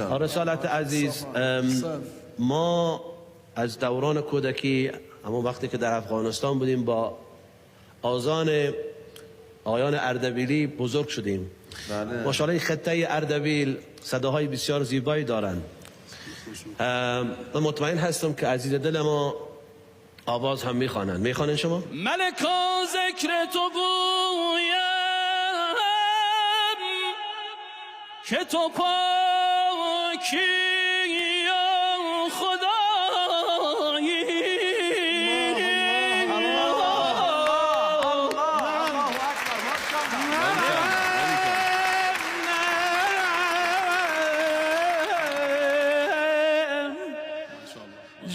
رسالت عزیز، ما از دوران کودکی همون وقتی که در افغانستان بودیم با آذان آیان اردبیلی بزرگ شدیم. ماشاءالله خطه اردبیل صداهای بسیار زیبایی دارن. من مطمئن هستم که عزیز دل ما آواز هم میخوانند. میخوانند شما؟ ملکا ذکر تو گویم که تو پاکی یا خدایی،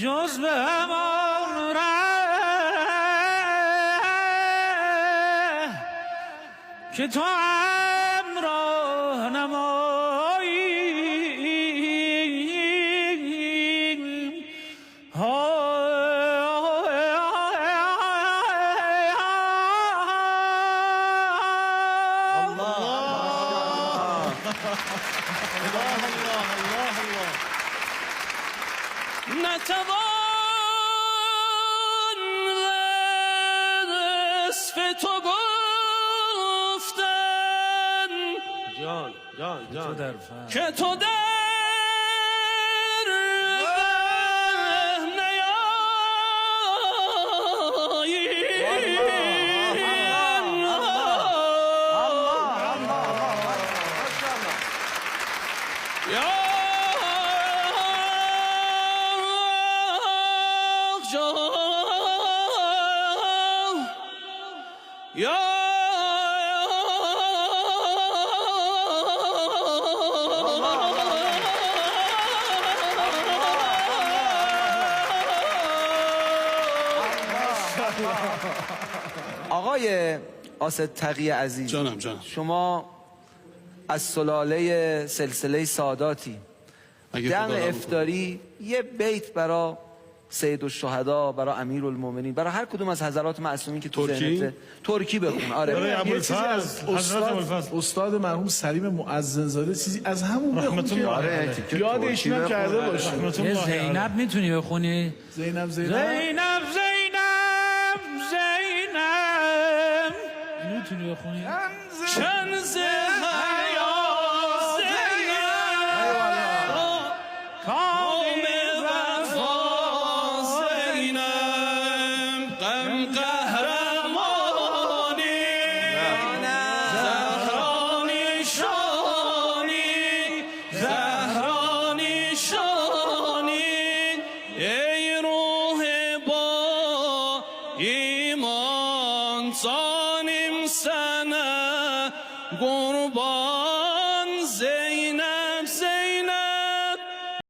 جز به همان ره که تو همراه نمایی، نتوان وصف تو گفتن جان که تو در آقای آسد تقی عزیز، جانم. شما از سلاله سلسله ساداتی. دم افطاری یه بیت برا سید الشهدا، برا امیرالمومنین، برا هر کدوم از حضرات معصومین که تو ذهنته ترکی بخون. آره یه چیزی از استاد مرحوم سلیم مؤذن‌زاده، چیزی از همون بخون. آره یادش نکرده باشه. زینب میتونی بخونی؟ زینب میتونی بخونی؟ چند زهیا کام وفا زینب غم قهرمانی زهرانی شانی ای روح با ایمان سانیم سنه قربان